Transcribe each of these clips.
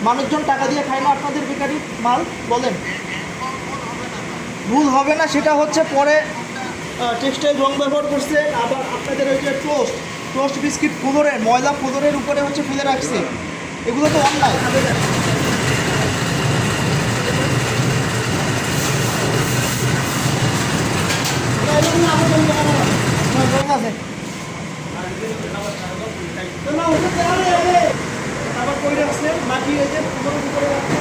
মানুষজন টাকা দিয়ে খায় না আপনাদের বেকারি মাল? বলেন ভুল হবে না, সেটা হচ্ছে পরে টেক্সটাইল রং ব্যবহার করছে, আবার আপনাদের ওই যে টোস্ট বিস্কিট ফুলোরের ময়লা ফুলোরের উপরে হচ্ছে ফেলে রাখছে, এগুলো তো অন্যায়। আবার করে রাখছে মাটি, এই যে ফুলোরের উপরে রাখছে।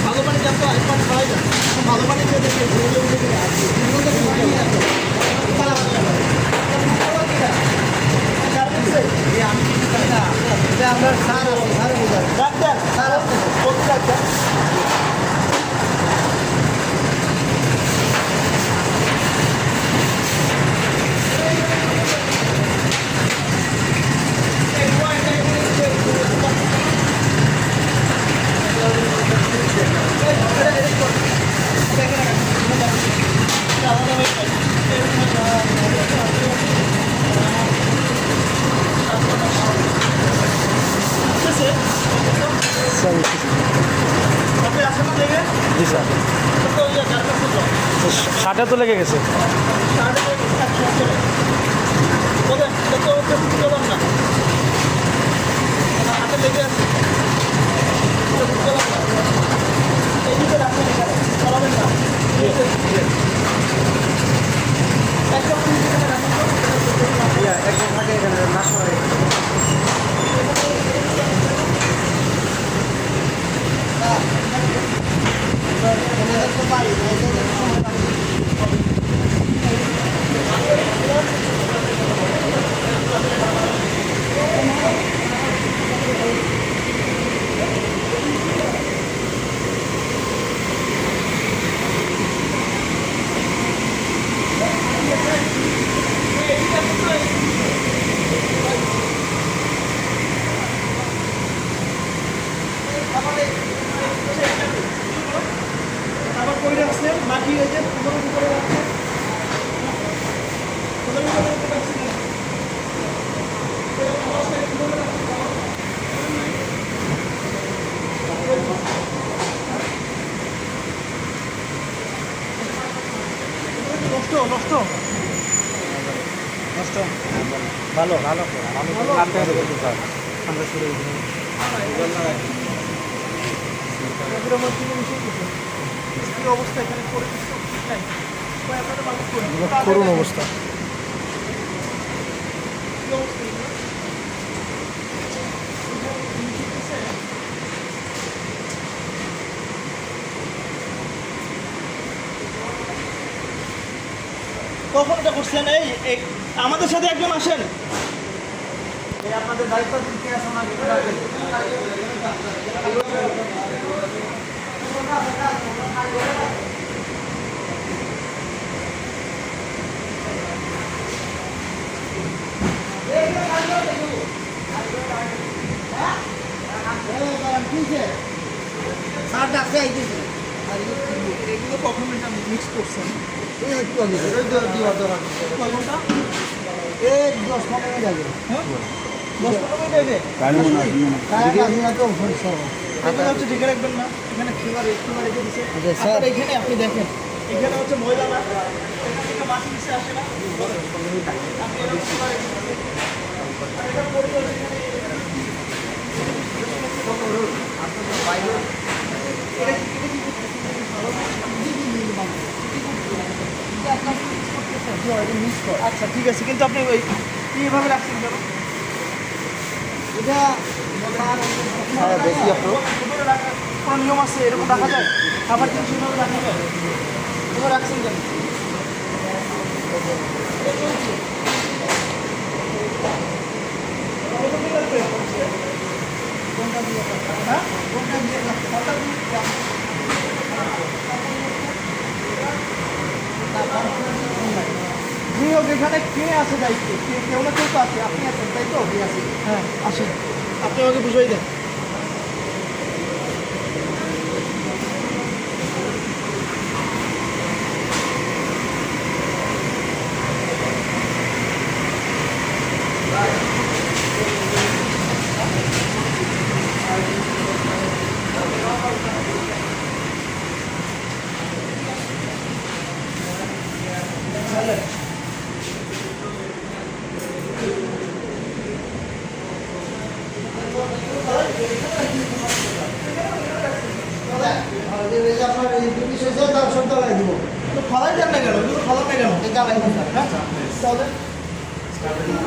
ভালো পানি যাবো আরেকবার খাওয়াই যান, ভালো পানি খেয়ে দেখে আমরা জি স্যার, শার্টে তো লেগে গেছে। হাতে লেগে আছে, চলাবেন না একদম থাকে এখানে নাশ করে। আবার করে রাখছে মাটি, এই যে ফুলোরের উপরে রাখছে, ফুলোরের উপরে রাখছে। নষ্ট নষ্ট নষ্ট ভালো ভালো আমরা শুরু অবস্থা এখানে করুন অবস্থা। কখন এটা করছেন? এই আমাদের সাথে একজন আসেন, আপনাদের দায়িত্ব দিতে আসুন না। এগুলো কখন মিক্স করছেন? 10-15 যাবে। হ্যাঁ 10-15 মিনিট আগে এগুলো হচ্ছে ঢেকে রাখবেন না, এখানে ফিভার একটু রেখে দিচ্ছে। আপনার এখানে আপনি দেখেন এখানে হচ্ছে ময়লা না, এখান থেকে মাছি নিচে আসে না, আপনি এরকম ফিভার রেখে দিচ্ছেন। আর এটা পরিবেশ এখানে আচ্ছা ঠিক আছে, কিন্তু আপনি ওই কীভাবে রাখছেন কেন? এটা দেখি আপনার রাখার কোনো নিয়ম আছে, এরকম রাখা যায়? খাবার জিনিস এভাবে রাখা যায়? এভাবে রাখছেন কেন? হ্যাঁ যাই হোক, এখানে কে আছে দায়িত্ব? কেউ না কেউ তো আছে, আপনি আছেন তাই তো? হ্যাঁ আসেন, আপনি আমাকে বুঝাই দেন। তো ফালাই দেন না কেন? দুটো ফালান না কেন? হ্যাঁ তাহলে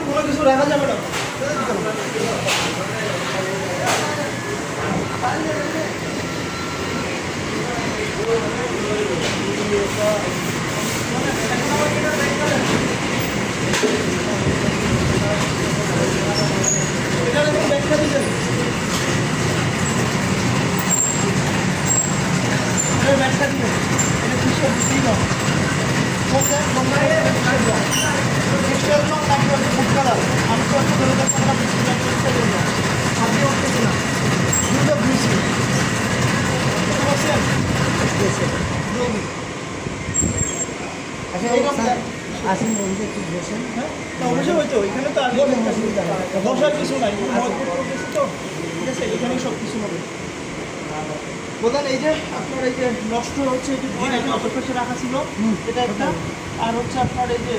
কোনো কিছু রাখা যাবে না। এখানে কোনো ব্যাখ্যা দিবেন? ব্যাখ্যা দিবেন এটা কিসের কী রং? টেক্সটাইল রং নাকি হচ্ছে ফুড কালার? আমি তো হচ্ছে ধরে দেখো আমরা টেক্সটাইল রং আপনি উঠতেছি না, দুটো বুঝছি বুঝতে পারছেন? আসেন বলতে একটু বসেন। হ্যাঁ না অবশ্যই হয়তো এখানে তো আগে বসার কিছু নাই, তো ঠিক আছে, এখানেই সব কিছু হবে। বলেন এই যে আপনার এই যে নষ্ট হচ্ছে এই যে দুধ এটা অপর পাশে রাখা ছিল, এটা একটা, আর হচ্ছে আপনার এই যে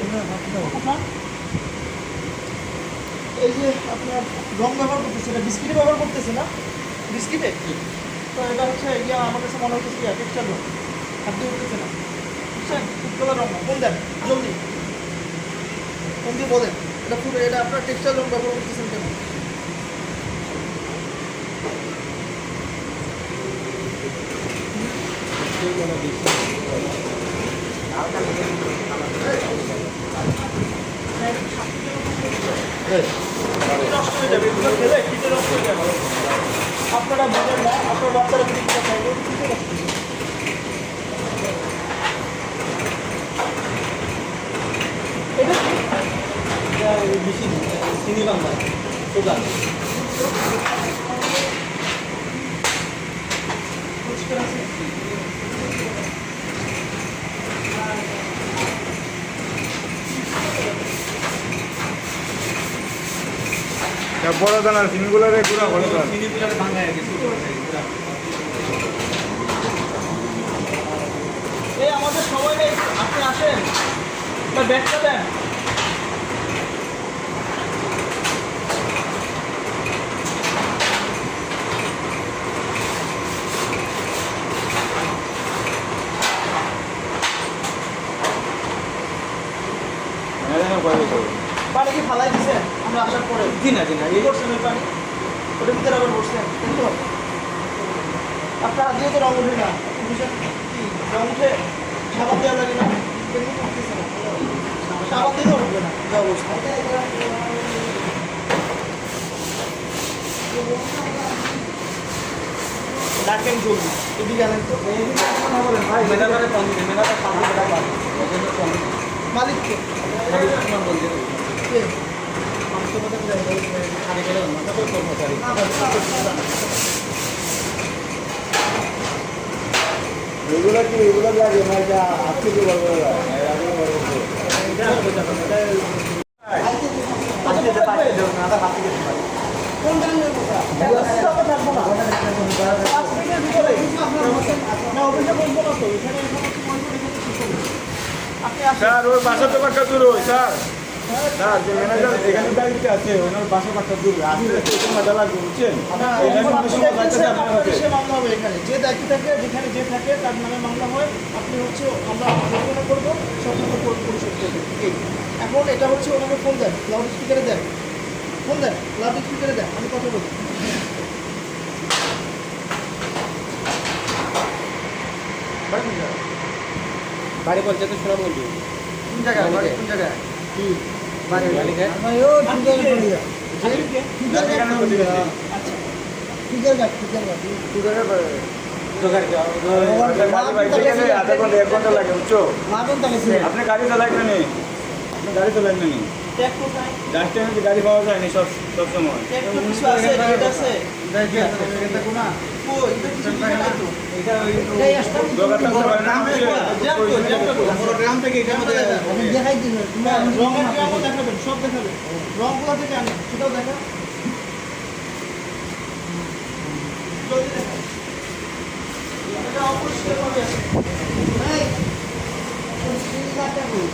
এই যে আপনার রং ব্যবহার করতেছে, এটা বিস্কিটে ব্যবহার করতেছে না, বিস্কিটে তো এটা হচ্ছে ইয়া আমার কাছে মনে হচ্ছে ইয়া টেক্সচার রং, হাত দিয়ে উঠতেছে না, বুঝছেন? ফুটকলার রং না, কোন দেন জলদি কোন দিয়ে বলেন, এটা পুরো এটা আপনার টেক্সচার রং ব্যবহার করতেছেন কেন? নষ্ট হয়ে যাবে, এগুলো খেলে কিডনি নষ্ট হয়ে যাবে। আপনারা বুঝেন না, আপনার বাচ্চারা যদি কিনা খাইবে কিডনি নষ্ট হয়ে যাবে। এটা কি? চিনি বাংলা সোজা পরিষ্কার আছে। বড় দানার চিনিগুলোরে গুঁড়া করে দেন। এই আমাদের সময় নেই, আপনি আসেন বা ব্যাগটা দেন। পানি কি ফালাই দিছে আমরা আসার পরে? জি না এই করছেন ওই পানি ওটার ভিতরে আবার বসছেন, তাই তো? আপনার হাত দিয়ে তো রং উঠে না, বুঝছেন কি রং উঠে সাবান দেওয়া লাগে না, এমনি উঠতেছে না, সাবান দিয়ে তো উঠবে না যা অবস্থা। ডাকেন জলদি, এদিকে আনেন তো। মালিককে কে? এগুলো কি এগুলো লাগে না, এটা আজকে কি বলবো? কোন টাইমে কথা আমরা থাকবো না 5 মিনিটের ভিতরে না অফিসে বলবো না তো এখানে আপনি আসেন স্যার ওর বাসা তো বাসা দূর হয় স্যার স্যার যে ম্যানেজার এখানে দায়িত্বে আছে ওনার বাসা বাসা দূর আসলে তো একটু মজা লাগবে বুঝছেন এখানে অনেক সময় যাচ্ছে আপনার হাতে সে মামলা হবে এখানে যে দায়িত্ব থাকে যেখানে যে থাকে তার নামে মামলা হয় আপনি হচ্ছে আমরা জরিমানা করবো সম্পূর্ণ পরিশোধ করবেন এই এখন এটা হচ্ছে ওনাকে ফোন দেন লাউড স্পিকারে দেন ফোন দেন লাউড স্পিকারে দেন আমি কথা বলি বাড়ি বলছে তো শোনা বলবি কোন জায়গায় বাড়ি কোন জায়গায় কি বাড়ি মালিকের আমার ও ঠিকার পড়ে যা ঠিকার এখানে প্রতিবেশী আচ্ছা ঠিকার গাছ ঠিকার গাছ জোগাড় আপনার গাড়ি বাইক থেকে আধা ঘন্টা 1 ঘন্টা লাগে বুঝছো মাতন তাকে আপনি গাড়ি চালাইবেন না আপনি গাড়ি চালাইবেন না ট্যাগ কোথায় লাস্ট টাইমে গাড়ি পাওয়া যায়নি সব সময় ট্যাগ তো কিছু আছে রেট আছে এটা কোনা কই এটা কিছু লিখে নাই তো এটা ওই এই আসতাম দোকানটা তো বাইরে না গ্রাম থেকে এটার মধ্যে আমি দেখাই দিল তুমি রঙের গ্রামও দেখাবেন সব দেখাবেন রংগুলা থেকে আনেন সেটাও দেখা জলদি দেখা এটা অপরিষ্কার ভাবে আছে এই ঠিকারটা কই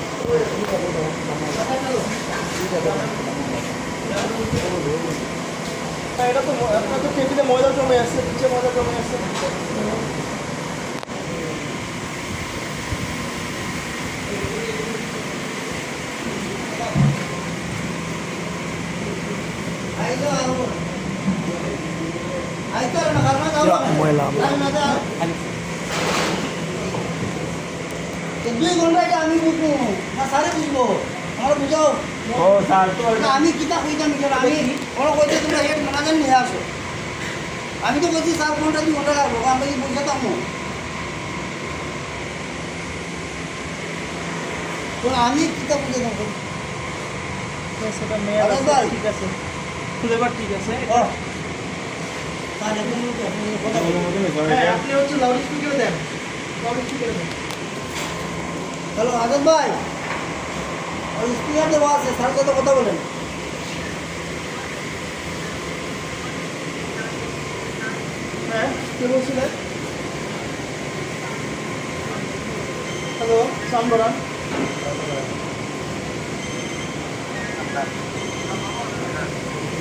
এটা তো আপনার তো টেবিলে ময়দা জমে আছে নিচে ময়দা জমে আছে আইলো আইতো না কারণ দাও ময়লা না দাও 2 ঘন্টা এটা আমি বুঝবো না সারে বুঝবো আমার বুঝাও ও স্যার তো না আমি কিতা কইতাম এটা আমি কোনো কইতে তোমরা হেড ম্যানেজার নিয়ে আসো আমি তো কইছি 4 ঘন্টা 2 ঘন্টা লাগবো আমরা কি বুঝাতাম না তো আমি কিতা বুঝাতাম সেটা মেয়াদ আরে আছে ভাই। ঠিক আছে ফ্লেভার ঠিক আছে ও তাহলে তুমি কথা বলো হ্যাঁ আপনি হচ্ছে লাউড স্পিকারে দেন লাউড স্পিকারে দেন হ্যালো আজাদ ভাই ওই স্পিকার দেওয়া আছে স্যার সাথে কথা বলেন হ্যাঁ কে বলছিলেন হ্যালো সামবরান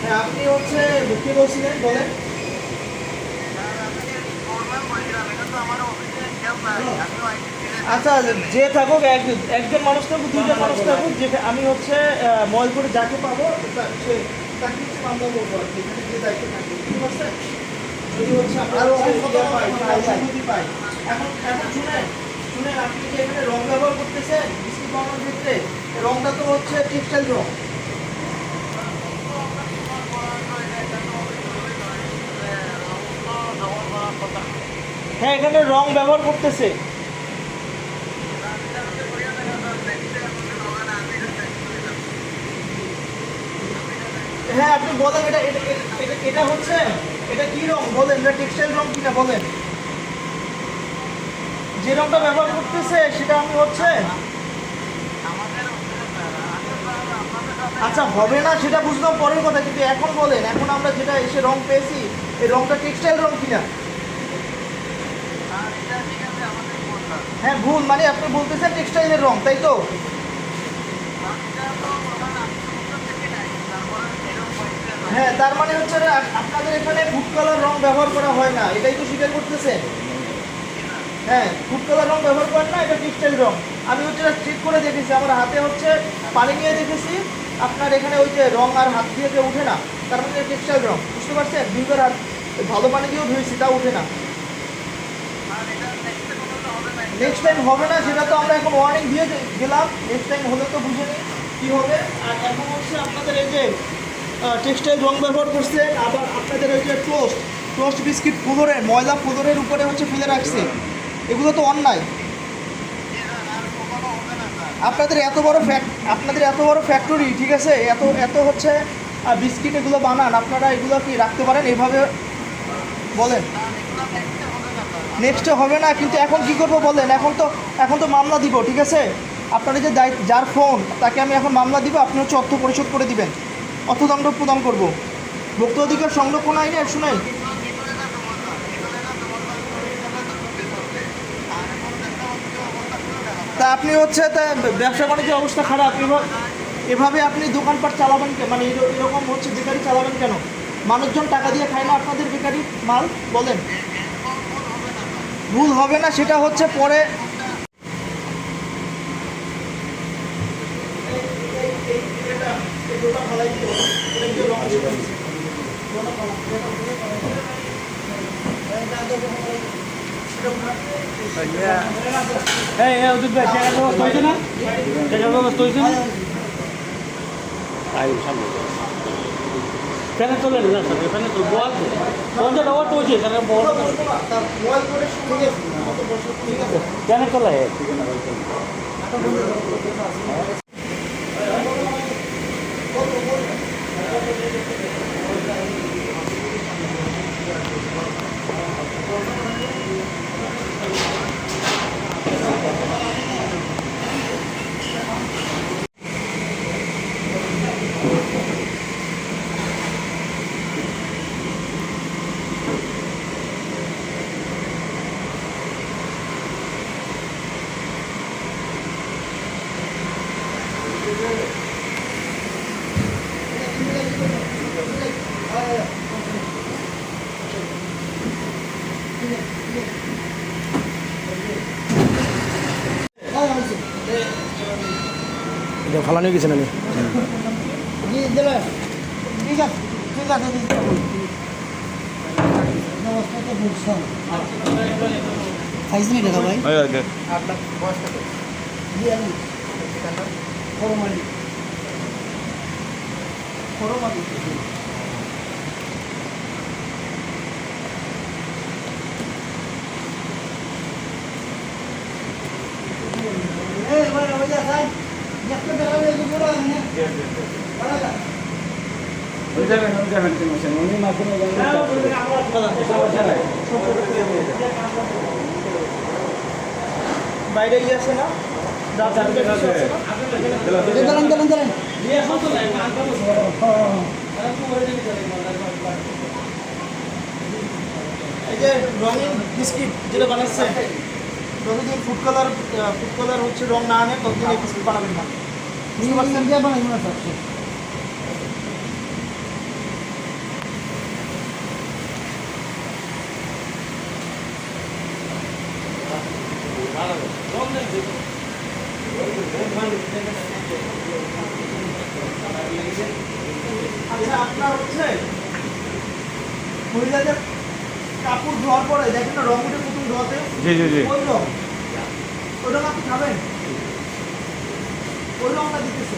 হ্যাঁ আপনি হচ্ছে কে বলছিলেন বলেন আচ্ছা যে থাকুক একজন মানুষ থাকুক দুজন মানুষ থাকুক যে আমি হচ্ছে ময়লপুরে যাকে পাবো তাকে হচ্ছে মামলা করবো আর কি এখানে যে দায়িত্ব থাকে ঠিক আছে যদি হচ্ছে আরো অনুমতি পাই এখন শুনেন আপনি যে এখানে রং ব্যবহার করতেছেন বিস্কিট বানানোর ক্ষেত্রে রংটা তো হচ্ছে টেক্সটাইল রং হ্যাঁ এখানে রং ব্যবহার করতেছে হ্যাঁ আপনি বলেন এটা হচ্ছে এটা কি রং বলেন এটা টেক্সটাইল রং কিনা বলেন যে রংটা ব্যবহার করতেছে সেটা আমি হচ্ছে আচ্ছা হবে না সেটা বুঝলাম পরের কথা কিন্তু এখন বলেন এখন আমরা যেটা এসে রং পেয়েছি এই রংটা টেক্সটাইল রং কিনা হ্যাঁ ভুল মানে আপনি বলতেছেন টেক্সটাইলের রং তাই তো হ্যাঁ তার মানে হচ্ছে আপনাদের এখানে ফুড কালার রং ব্যবহার করা হয় না এটাই তো স্বীকার করতেছেন হ্যাঁ ফুড কালার রং ব্যবহার করেন না এটা টেক্সটাইল রং আমি হচ্ছে চেক করে দেখেছি আমার হাতে হচ্ছে পানি নিয়ে দেখেছি আপনার এখানে ওই যে রং আর হাত দিয়ে যে উঠে না তার মানে টেক্সটাইল রং বুঝতে পারছেন দুইবার হাত ভালো পানি দিয়েও ধুয়েছি তা উঠে না নেক্সট টাইম হবে না সেটা তো আমরা এখন ওয়ার্নিং দিয়ে গেলাম নেক্সট টাইম হলে তো বুঝে নিই কী হবে আর এখন হচ্ছে আপনাদের এই যে টেক্সটাইল রং ব্যবহার করছেন আবার আপনাদের ওই যে টোস্ট বিস্কিট ফুলোরের ময়লা ফুলোরের উপরে হচ্ছে ফেলে রাখছে এগুলো তো অন্যায় আপনাদের এত বড় ফ্যাক্টরি ঠিক আছে এত হচ্ছে বিস্কিট এগুলো বানান আপনারা এগুলো কি রাখতে পারেন এভাবে বলেন নেক্সটে হবে না কিন্তু এখন কি করব বলেন এখন তো মামলা দিব ঠিক আছে আপনার যে যার ফোন তাকে আমি এখন মামলা দিব আপনি হচ্ছে অর্থ পরিশোধ করে দিবেন অর্থদণ্ড প্রদান করব। ভোক্তা অধিকার সংরক্ষণ আইনে 109। তা আপনি হচ্ছে তা ব্যবসা বাণিজ্যের অবস্থা খারাপ, এভাবে আপনি দোকানপাট চালাবেন মানে এরকম হচ্ছে বেকারি চালাবেন কেন? মানুষজন টাকা দিয়ে খায় না আপনাদের বেকারি মাল? বলেন ভুল হবে না, সেটা হচ্ছে পরে। ওদের টাকার ব্যবস্থা হয়েছে না? টাকার ব্যবস্থা হয়েছে না? ফ্যানে তোলেন না স্যার, ফ্যানে তো বল 50 টাকা তো হয়েছে স্যার, বল ফ্যানে তোলা ফালানো গেছেন আমি জি দিলে ঠিক আছে ঠিক আছে ব্যবস্থাটা বুঝছাম খাইছেন টাকা ভাই আপনার বয়স কত? জি আমি ফরমালি এই ভাই ওই যা সাই একটা টাকা দিয়ে পুরো না বাড়া বাইরে গিয়ে আছে না? চলেন চলেন চলেন এই যে রঙিন বিস্কিট যেটা বানাচ্ছেন, যতদিন ফুড কালার হচ্ছে রং না আনে ততদিন এই বিস্কিট বানাবেন না। বুঝতে পারছেন? ইন্ডিয়া বানাই মনে স্যার আচ্ছা, আপনার হচ্ছে মহিলাদের কাপড় ধোয়ার পরে দেখেন না রং উঠে প্রথম ধোয়াতে, জি জি জি ওই রং, ওই রং আপনি খাবেন? ওই রংটা দিতেছে।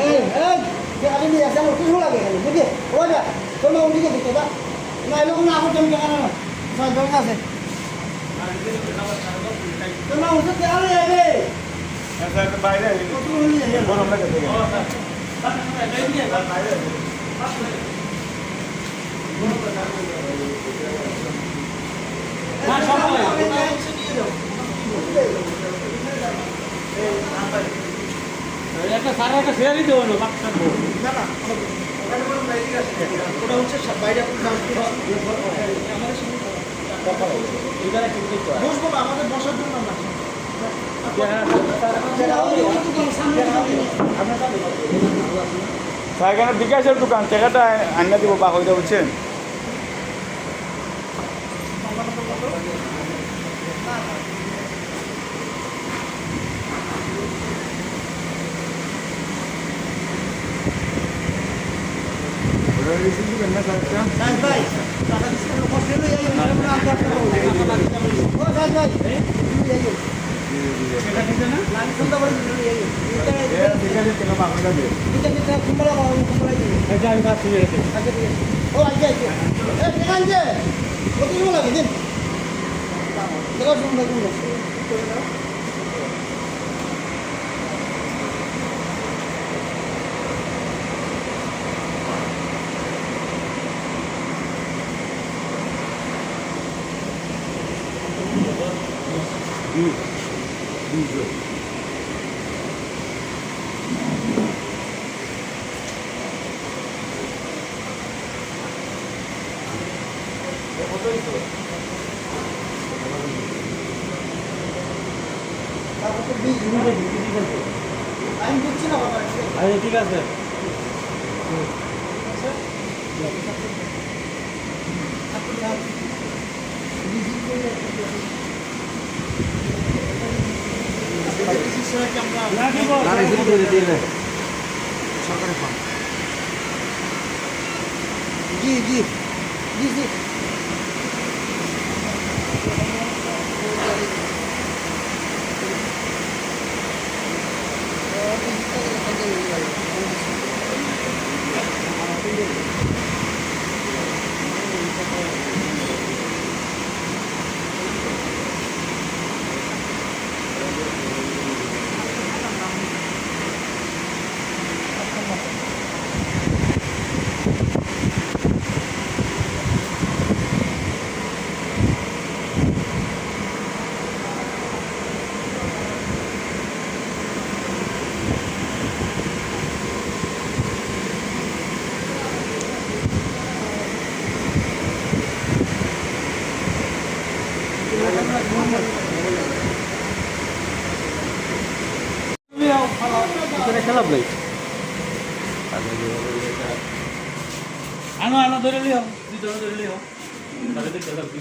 এই এই যে আপনি নিয়ে আসেন ওকে ভালো লাগে কেন বুঝে ওটা তোমরা ওদিকে দেখতে দাও না এরকম না আমার জমি কেন না সব জমি আছে তোমরা ওষুধ দেওয়া যাবে বাইরে গরম লাগে একটা সারা একটা শেয়ারই দেবো না বাচ্চা না না, ওটা হচ্ছে বাইরে বসবো না, আমাদের বসার জন্য না। এখানে বিকাশের দোকান টাকাটা আনিয়ে দিব বা হয়ে বুঝছেন ভাই টাকা দিচ্ছেন কষ্ট হলো এই আমরা আমরা ও ভাই ভাই এটা ঠিক না লাইন সুন্দর করে দিল এই বিকাশের টাকা বা হয়ে যাবে এটা এটা কুমড়া কুমড়া দিল এটা আমি কাজ শুরু হয়েছে আচ্ছা ঠিক আছে ও আজকে আজকে এই ঠিকান যে কত লাগে দিন দেখো সুন্দর সুন্দর তারপর তো 20 মিনিটে ঢুকে দিয়েছে আমি বুঝছি না বাবা আচ্ছা ঠিক আছে না কি বল সরকারি ফান্ড জি জি জি জি এখানে খেলাপ নাই আনো আনো ধরে লিও দুজন ধরে লিও তাহলে দেখতে থাকবি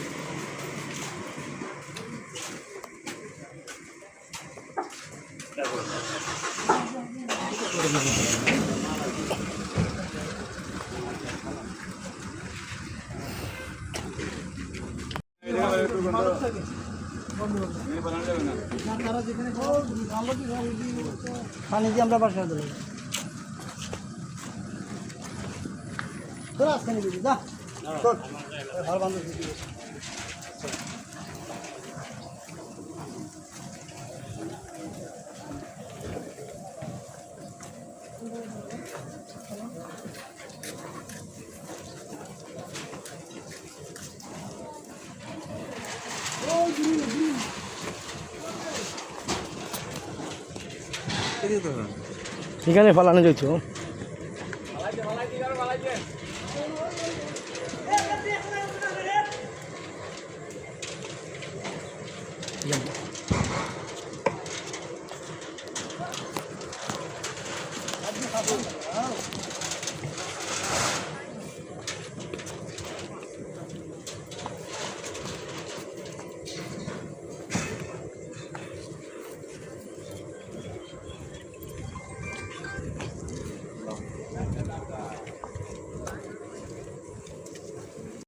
পানি দিয়ে আমরা বাসা দেবো তোরা আসখানি দিবি যা তোর ঘর বন্ধ দিবি এখানে ফালানো যাচ্ছে Yeah.